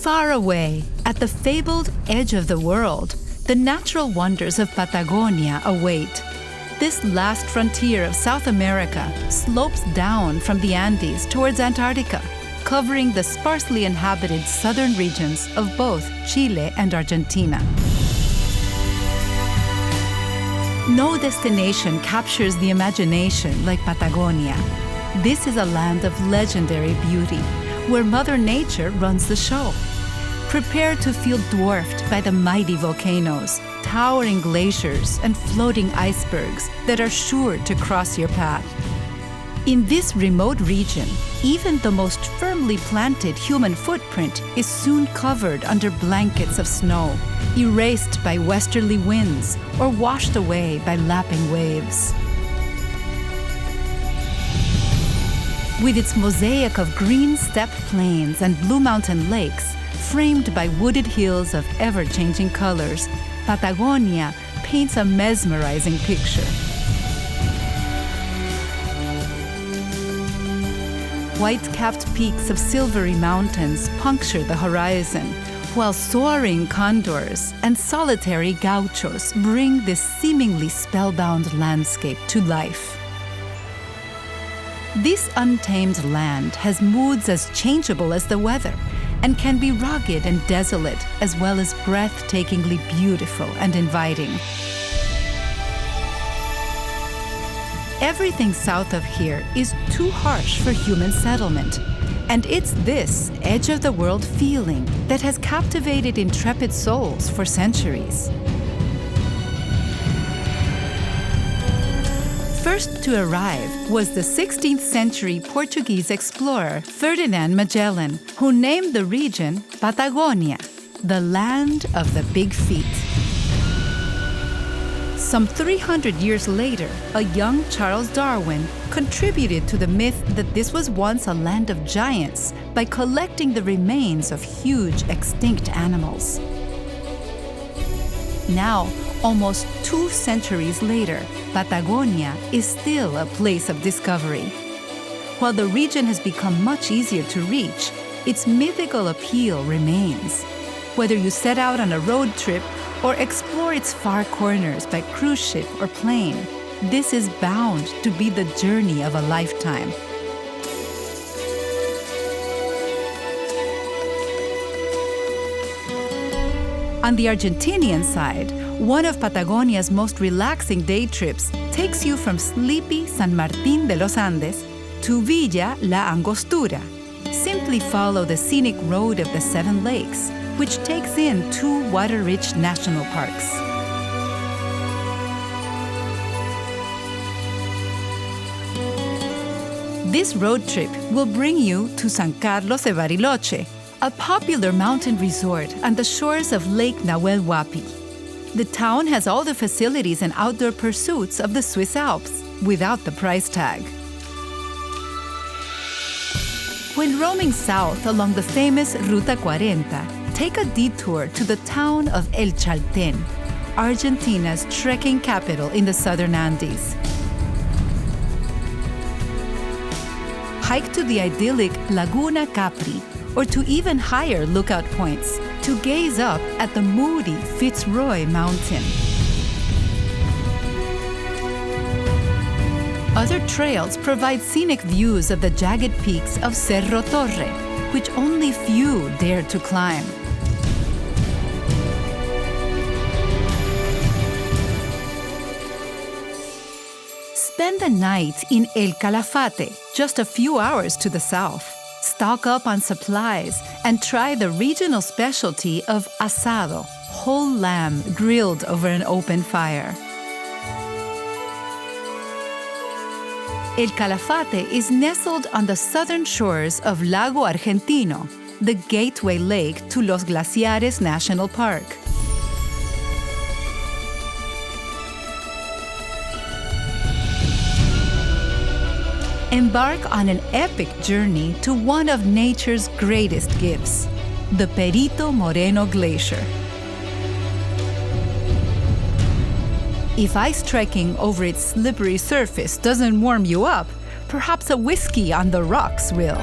Far away, at the fabled edge of the world, the natural wonders of Patagonia await. This last frontier of South America slopes down from the Andes towards Antarctica, covering the sparsely inhabited southern regions of both Chile and Argentina. No destination captures the imagination like Patagonia. This is a land of legendary beauty, where Mother Nature runs the show. Prepare to feel dwarfed by the mighty volcanoes, towering glaciers, and floating icebergs that are sure to cross your path. In this remote region, even the most firmly planted human footprint is soon covered under blankets of snow, erased by westerly winds or washed away by lapping waves. With its mosaic of green steppe plains and blue mountain lakes, framed by wooded hills of ever-changing colors, Patagonia paints a mesmerizing picture. White-capped peaks of silvery mountains puncture the horizon, while soaring condors and solitary gauchos bring this seemingly spellbound landscape to life. This untamed land has moods as changeable as the weather and can be rugged and desolate as well as breathtakingly beautiful and inviting. Everything south of here is too harsh for human settlement, and it's this edge-of-the-world feeling that has captivated intrepid souls for centuries. First to arrive was the 16th century Portuguese explorer Ferdinand Magellan, who named the region Patagonia, the land of the big feet. Some 300 years later, a young Charles Darwin contributed to the myth that this was once a land of giants by collecting the remains of huge extinct animals. Now, almost 2 centuries later, Patagonia is still a place of discovery. While the region has become much easier to reach, its mythical appeal remains. Whether you set out on a road trip or explore its far corners by cruise ship or plane, this is bound to be the journey of a lifetime. On the Argentinian side, one of Patagonia's most relaxing day trips takes you from sleepy San Martín de los Andes to Villa La Angostura. Simply follow the scenic road of the Seven Lakes, which takes in 2 water-rich national parks. This road trip will bring you to San Carlos de Bariloche, a popular mountain resort on the shores of Lake Nahuel Huapi. The town has all the facilities and outdoor pursuits of the Swiss Alps, without the price tag. When roaming south along the famous Ruta 40, take a detour to the town of El Chaltén, Argentina's trekking capital in the southern Andes. Hike to the idyllic Laguna Capri, or to even higher lookout points to gaze up at the moody Fitzroy Mountain. Other trails provide scenic views of the jagged peaks of Cerro Torre, which only few dare to climb. Spend the night in El Calafate, just a few hours to the south. Stock up on supplies and try the regional specialty of asado, whole lamb grilled over an open fire. El Calafate is nestled on the southern shores of Lago Argentino, the gateway lake to Los Glaciares National Park. Embark on an epic journey to one of nature's greatest gifts, the Perito Moreno Glacier. If ice trekking over its slippery surface doesn't warm you up, perhaps a whiskey on the rocks will.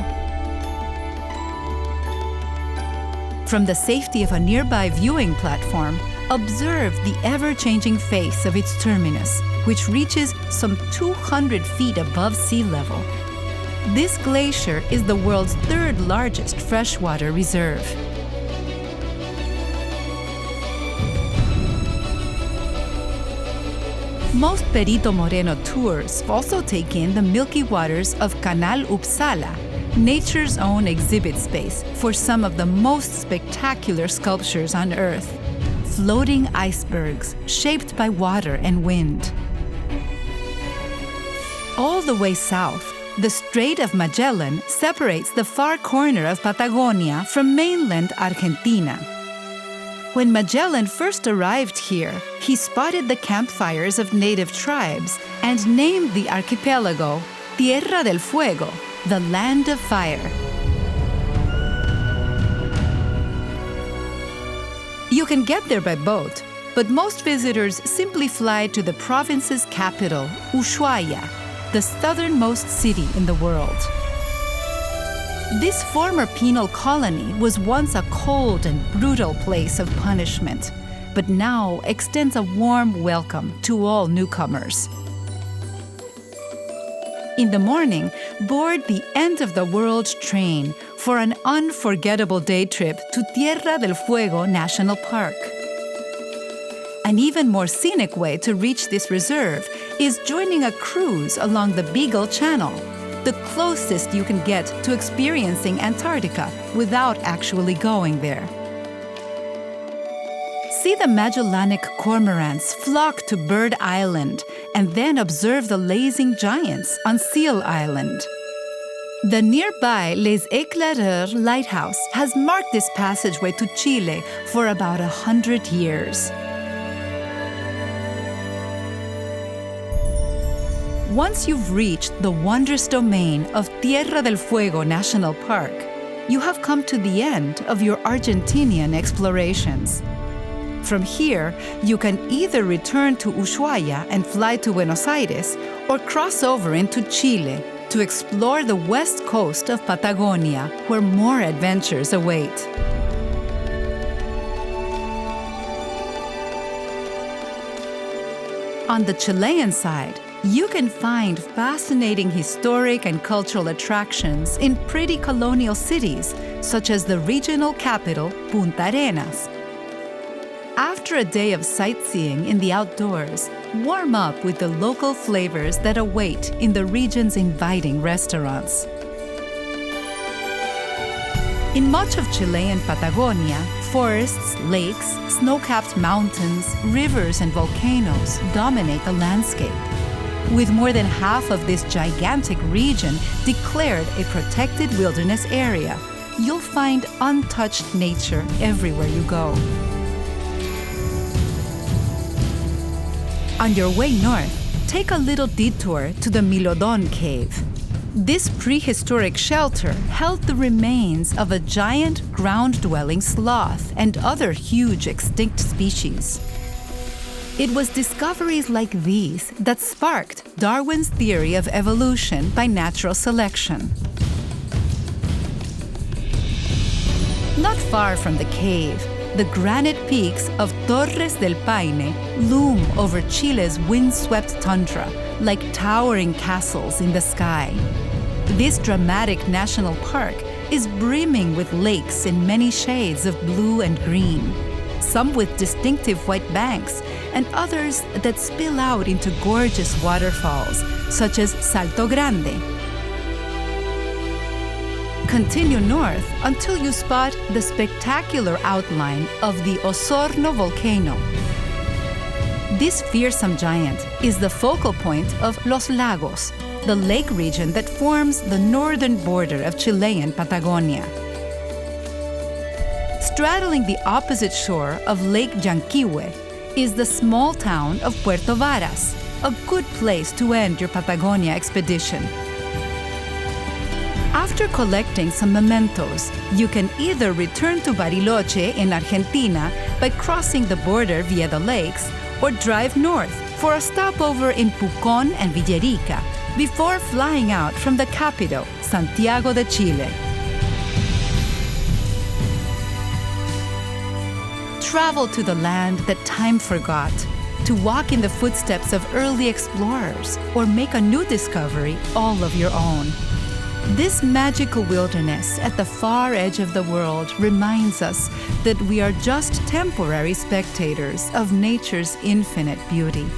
From the safety of a nearby viewing platform, observe the ever-changing face of its terminus, which reaches some 200 feet above sea level. This glacier is the world's third largest freshwater reserve. Most Perito Moreno tours also take in the milky waters of Canal Uppsala, nature's own exhibit space for some of the most spectacular sculptures on Earth. Floating icebergs shaped by water and wind. All the way south, the Strait of Magellan separates the far corner of Patagonia from mainland Argentina. When Magellan first arrived here, he spotted the campfires of native tribes and named the archipelago Tierra del Fuego, the land of fire. You can get there by boat, but most visitors simply fly to the province's capital, Ushuaia, the southernmost city in the world. This former penal colony was once a cold and brutal place of punishment, but now extends a warm welcome to all newcomers. In the morning, board the end-of-the-world train for an unforgettable day trip to Tierra del Fuego National Park. An even more scenic way to reach this reserve is joining a cruise along the Beagle Channel, the closest you can get to experiencing Antarctica without actually going there. See the Magellanic cormorants flock to Bird Island and then observe the lazing giants on Seal Island. The nearby Les Éclaireurs lighthouse has marked this passageway to Chile for about 100 years. Once you've reached the wondrous domain of Tierra del Fuego National Park, you have come to the end of your Argentinian explorations. From here, you can either return to Ushuaia and fly to Buenos Aires or cross over into Chile to explore the west coast of Patagonia, where more adventures await. On the Chilean side, you can find fascinating historic and cultural attractions in pretty colonial cities, such as the regional capital, Punta Arenas. After a day of sightseeing in the outdoors, warm up with the local flavors that await in the region's inviting restaurants. In much of Chilean Patagonia, forests, lakes, snow-capped mountains, rivers, and volcanoes dominate the landscape. With more than half of this gigantic region declared a protected wilderness area, you'll find untouched nature everywhere you go. On your way north, take a little detour to the Milodon Cave. This prehistoric shelter held the remains of a giant ground-dwelling sloth and other huge extinct species. It was discoveries like these that sparked Darwin's theory of evolution by natural selection. Not far from the cave, the granite peaks of Torres del Paine loom over Chile's windswept tundra like towering castles in the sky. This dramatic national park is brimming with lakes in many shades of blue and green, some with distinctive white banks and others that spill out into gorgeous waterfalls, such as Salto Grande. Continue north until you spot the spectacular outline of the Osorno volcano. This fearsome giant is the focal point of Los Lagos, the lake region that forms the northern border of Chilean Patagonia. Straddling the opposite shore of Lake Yanquihue is the small town of Puerto Varas, a good place to end your Patagonia expedition. After collecting some mementos, you can either return to Bariloche in Argentina by crossing the border via the lakes, or drive north for a stopover in Pucón and Villerica before flying out from the capital, Santiago de Chile. travel to the land that time forgot, to walk in the footsteps of early explorers, or make a new discovery all of your own. This magical wilderness at the far edge of the world reminds us that we are just temporary spectators of nature's infinite beauty.